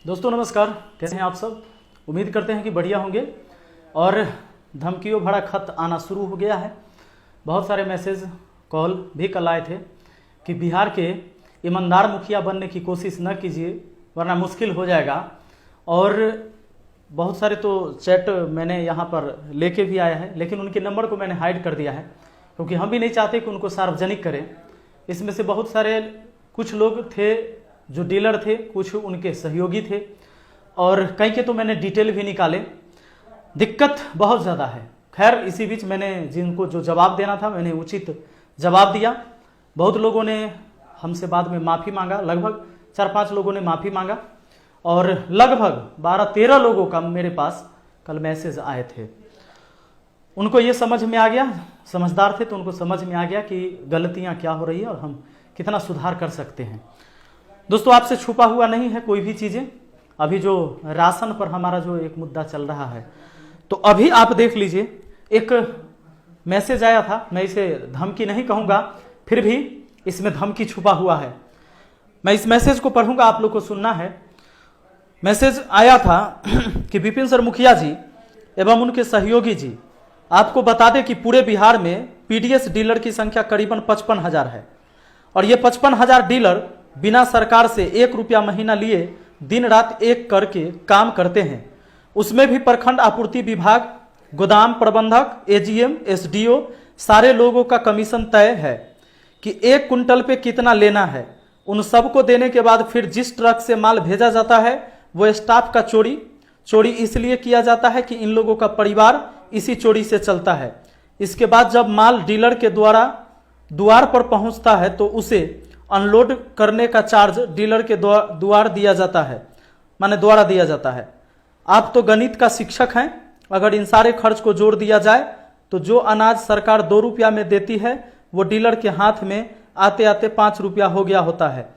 दोस्तों नमस्कार, कैसे हैं आप सब। उम्मीद करते हैं कि बढ़िया होंगे। और धमकियों भरा खत आना शुरू हो गया है। बहुत सारे मैसेज कॉल भी कल आए थे कि बिहार के ईमानदार मुखिया बनने की कोशिश न कीजिए वरना मुश्किल हो जाएगा। और बहुत सारे तो चैट मैंने यहाँ पर लेके भी आया है, लेकिन उनके नंबर को मैंने हाइड कर दिया है क्योंकि हम भी नहीं चाहते कि उनको सार्वजनिक करें। इसमें से बहुत सारे कुछ लोग थे जो डीलर थे, कुछ उनके सहयोगी थे और कई के तो मैंने डिटेल भी निकाले। दिक्कत बहुत ज़्यादा है। खैर इसी बीच मैंने जिनको जो जवाब देना था मैंने उचित जवाब दिया। बहुत लोगों ने हमसे बाद में माफ़ी मांगा, लगभग 4-5 लोगों ने माफ़ी मांगा और लगभग 12-13 लोगों का मेरे पास कल मैसेज आए थे। उनको ये समझ में आ गया, समझदार थे तो उनको समझ में आ गया कि गलतियाँ क्या हो रही है और हम कितना सुधार कर सकते हैं। दोस्तों आपसे छुपा हुआ नहीं है कोई भी चीज़ें। अभी जो राशन पर हमारा जो एक मुद्दा चल रहा है, तो अभी आप देख लीजिए, एक मैसेज आया था। मैं इसे धमकी नहीं कहूँगा, फिर भी इसमें धमकी छुपा हुआ है। मैं इस मैसेज को पढ़ूंगा, आप लोग को सुनना है। मैसेज आया था कि विपिन सर मुखिया जी एवं उनके सहयोगी जी, आपको बता दें कि पूरे बिहार में पीडीएस डीलर की संख्या करीबन 55,000 है और ये 55,000 डीलर बिना सरकार से 1 रुपया महीना लिए दिन रात एक करके काम करते हैं। उसमें भी प्रखंड आपूर्ति विभाग, गोदाम प्रबंधक, एजीएम, एसडीओ सारे लोगों का कमीशन तय है कि 1 कुंटल पे कितना लेना है। उन सबको देने के बाद फिर जिस ट्रक से माल भेजा जाता है वो स्टाफ का चोरी इसलिए किया जाता है कि इन लोगों का परिवार इसी चोरी से चलता है। इसके बाद जब माल डीलर के द्वारा द्वार पर पहुंचता है तो उसे अनलोड करने का चार्ज डीलर के द्वारा दिया जाता है। आप तो गणित का शिक्षक हैं, अगर इन सारे खर्च को जोड़ दिया जाए तो जो अनाज सरकार 2 रुपया में देती है वो डीलर के हाथ में आते आते 5 रुपया हो गया होता है।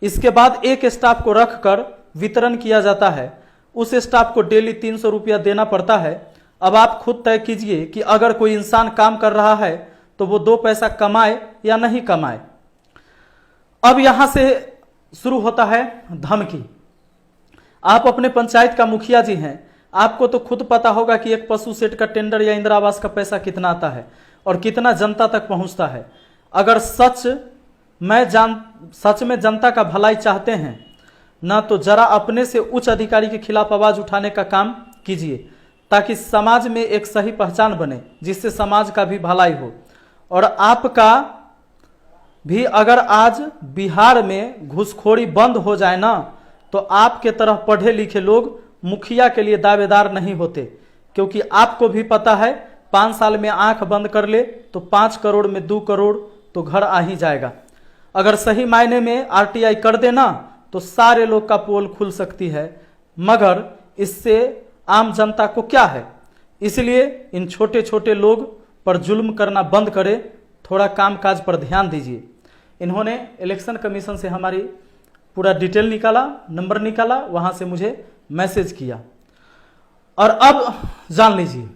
इसके बाद एक स्टाफ को रख कर वितरण किया जाता है। उस स्टाफ को डेली 300 रुपया देना पड़ता है। अब आप खुद तय कीजिए कि अगर कोई इंसान काम कर रहा है तो वो 2 पैसा कमाए या नहीं कमाए। अब यहां से शुरू होता है धमकी। आप अपने पंचायत का मुखिया जी हैं, आपको तो खुद पता होगा कि एक पशु सेट का टेंडर या इंदिरा आवास का पैसा कितना आता है और कितना जनता तक पहुंचता है। अगर सच में जनता का भलाई चाहते हैं ना, तो जरा अपने से उच्च अधिकारी के खिलाफ आवाज उठाने का काम कीजिए ताकि समाज में एक सही पहचान बने, जिससे समाज का भी भलाई हो। और आपका भी अगर आज बिहार में घूसखोरी बंद हो जाए ना, तो आपके तरह पढ़े लिखे लोग मुखिया के लिए दावेदार नहीं होते, क्योंकि आपको भी पता है 5 साल में आंख बंद कर ले तो 5 करोड़ में 2 करोड़ तो घर आ ही जाएगा। अगर सही मायने में आरटीआई कर देना तो सारे लोग का पोल खुल सकती है, मगर इससे आम जनता को क्या है। इसलिए इन छोटे छोटे लोग पर जुल्म करना बंद करें, थोड़ा कामकाज पर ध्यान दीजिए। इन्होंने इलेक्शन कमीशन से हमारी पूरा डिटेल निकाला, नंबर निकाला, वहां से मुझे मैसेज किया। और अब जान लीजिए,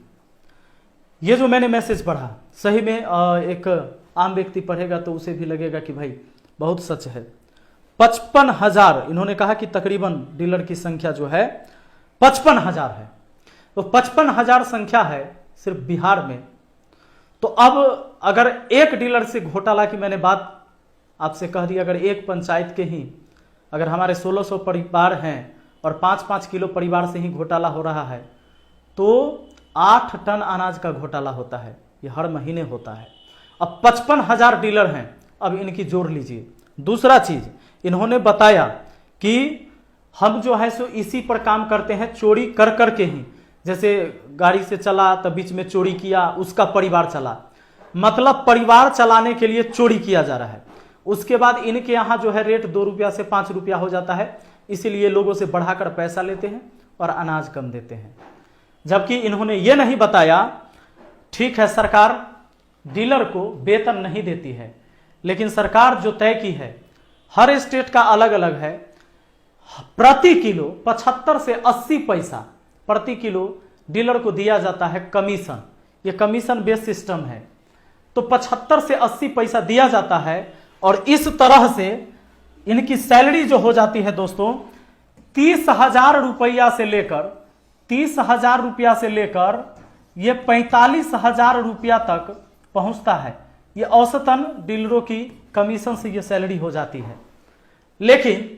ये जो मैंने मैसेज पढ़ा, सही में एक आम व्यक्ति पढ़ेगा तो उसे भी लगेगा कि भाई बहुत सच है। 55,000 इन्होंने कहा कि तकरीबन डीलर की संख्या जो है 55,000 है। तो 55,000 संख्या है सिर्फ बिहार में। तो अब अगर एक डीलर से घोटाला की मैंने बात आपसे कह दी, अगर एक पंचायत के ही अगर हमारे 1600 परिवार हैं और 5-5 किलो परिवार से ही घोटाला हो रहा है तो 8 टन अनाज का घोटाला होता है। ये हर महीने होता है। अब 55,000 डीलर हैं, अब इनकी जोड़ लीजिए। दूसरा चीज इन्होंने बताया कि हम जो है सो इसी पर काम करते हैं, चोरी कर करके ही। जैसे गाड़ी से चला तो बीच में चोरी किया, उसका परिवार चला, मतलब परिवार चलाने के लिए चोरी किया जा रहा है। उसके बाद इनके यहाँ जो है रेट 2 रुपया से 5 रुपया हो जाता है, इसीलिए लोगों से बढ़ाकर पैसा लेते हैं और अनाज कम देते हैं। जबकि इन्होंने ये नहीं बताया, ठीक है सरकार डीलर को वेतन नहीं देती है, लेकिन सरकार जो तय की है हर स्टेट का अलग अलग है। प्रति किलो 75 से 80 पैसा प्रति किलो डीलर को दिया जाता है कमीशन। ये कमीशन बेस सिस्टम है, तो 75 से 80 पैसा दिया जाता है। और इस तरह से इनकी सैलरी जो हो जाती है दोस्तों 30,000 रुपया से लेकर 30,000 रुपया से लेकर ये 45,000 रुपया तक पहुंचता है। ये औसतन डीलरों की कमीशन से ये सैलरी हो जाती है। लेकिन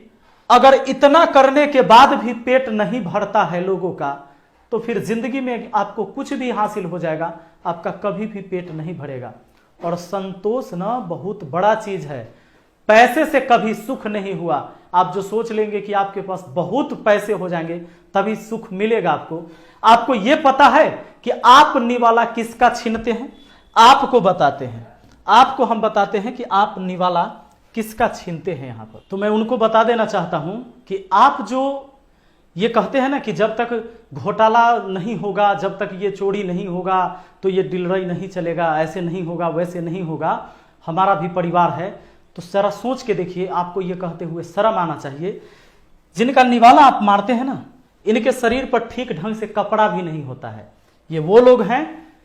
अगर इतना करने के बाद भी पेट नहीं भरता है लोगों का, तो फिर जिंदगी में आपको कुछ भी हासिल हो जाएगा, आपका कभी भी पेट नहीं भरेगा। और संतोष ना बहुत बड़ा चीज है। पैसे से कभी सुख नहीं हुआ। आप जो सोच लेंगे कि आपके पास बहुत पैसे हो जाएंगे तभी सुख मिलेगा आपको, आपको यह पता है कि आप निवाला किसका छीनते हैं? आपको बताते हैं, आपको हम बताते हैं कि आप निवाला किसका छीनते हैं यहां पर। तो मैं उनको बता देना चाहता हूं कि आप जो ये कहते हैं ना कि जब तक घोटाला नहीं होगा, जब तक ये चोरी नहीं होगा तो ये डीलरी नहीं चलेगा, ऐसे नहीं होगा, वैसे नहीं होगा, हमारा भी परिवार है, तो जरा सोच के देखिए। आपको ये कहते हुए शर्म आना चाहिए। जिनका निवाला आप मारते हैं ना, इनके शरीर पर ठीक ढंग से कपड़ा भी नहीं होता है। ये वो लोग हैं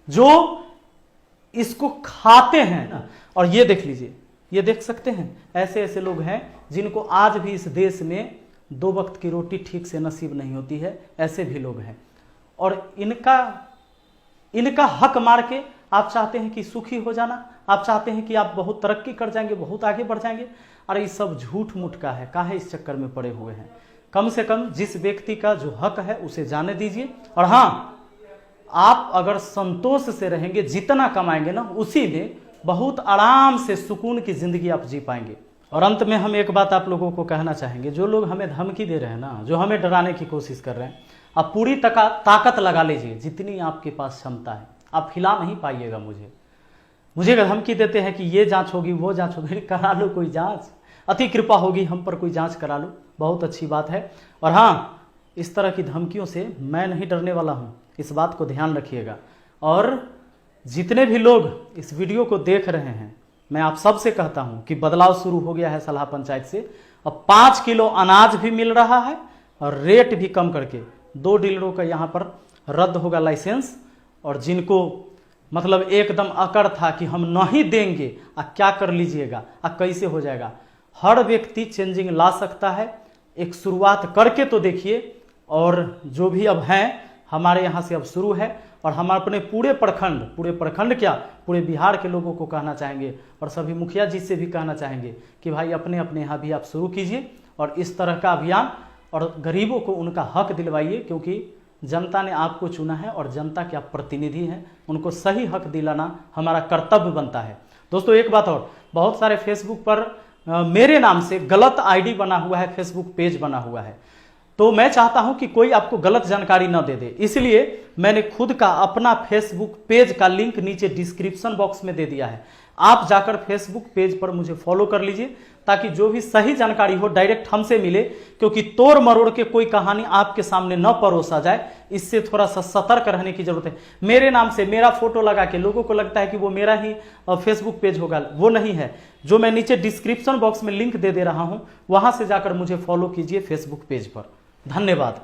जो इसको खाते हैं ना। और ये देख लीजिए, ये देख सकते हैं, ऐसे ऐसे लोग हैं जिनको आज भी इस देश में 2 वक्त की रोटी ठीक से नसीब नहीं होती है। ऐसे भी लोग हैं और इनका हक मार के आप चाहते हैं कि सुखी हो जाना, आप चाहते हैं कि आप बहुत तरक्की कर जाएंगे, बहुत आगे बढ़ जाएंगे। अरे ये सब झूठ मूठ का है, काहे इस चक्कर में पड़े हुए हैं। कम से कम जिस व्यक्ति का जो हक है उसे जाने दीजिए। और हाँ, आप अगर संतोष से रहेंगे, जितना कमाएंगे ना उसी में बहुत आराम से सुकून की जिंदगी आप जी पाएंगे। और अंत में हम एक बात आप लोगों को कहना चाहेंगे, जो लोग हमें धमकी दे रहे हैं ना, जो हमें डराने की कोशिश कर रहे हैं, आप पूरी ताकत लगा लीजिए जितनी आपके पास क्षमता है। आप हिला नहीं पाइएगा मुझे धमकी देते हैं कि ये जांच होगी, वो जांच होगी, करा लो कोई जांच, अति कृपा होगी हम पर कोई जांच करा लो, बहुत अच्छी बात है। और हाँ, इस तरह की धमकियों से मैं नहीं डरने वाला हूँ, इस बात को ध्यान रखिएगा। और जितने भी लोग इस वीडियो को देख रहे हैं, मैं आप सबसे कहता हूँ कि बदलाव शुरू हो गया है सलाह पंचायत से। अब 5 किलो अनाज भी मिल रहा है और रेट भी कम करके 2 डीलरों का यहाँ पर रद्द होगा लाइसेंस। और जिनको मतलब एकदम अकड़ था कि हम नहीं देंगे, क्या कर लीजिएगा, कैसे हो जाएगा, हर व्यक्ति चेंजिंग ला सकता है। एक शुरुआत करके तो देखिए। और जो भी अब हैं, हमारे यहाँ से अब शुरू है। और हम अपने पूरे प्रखंड क्या, पूरे बिहार के लोगों को कहना चाहेंगे और सभी मुखिया जी से भी कहना चाहेंगे कि भाई अपने अपने यहाँ भी आप शुरू कीजिए और इस तरह का अभियान, और गरीबों को उनका हक दिलवाइए, क्योंकि जनता ने आपको चुना है और जनता के आप प्रतिनिधि हैं। उनको सही हक दिलाना हमारा कर्तव्य बनता है। दोस्तों एक बात और, बहुत सारे फेसबुक पर मेरे नाम से गलत आईडी बना हुआ है, फेसबुक पेज बना हुआ है। तो मैं चाहता हूं कि कोई आपको गलत जानकारी न दे दे, इसलिए मैंने खुद का अपना फेसबुक पेज का लिंक नीचे डिस्क्रिप्शन बॉक्स में दे दिया है। आप जाकर फेसबुक पेज पर मुझे फॉलो कर लीजिए, ताकि जो भी सही जानकारी हो डायरेक्ट हमसे मिले, क्योंकि तोड़ मरोड़ के कोई कहानी आपके सामने न परोसा जाए, इससे थोड़ा सा सतर्क रहने की जरूरत है। मेरे नाम से मेरा फोटो लगा के लोगों को लगता है कि वो मेरा ही फेसबुक पेज होगा, वो नहीं है। जो मैं नीचे डिस्क्रिप्शन बॉक्स में लिंक दे रहा हूं, वहां से जाकर मुझे फॉलो कीजिए फेसबुक पेज पर। धन्यवाद।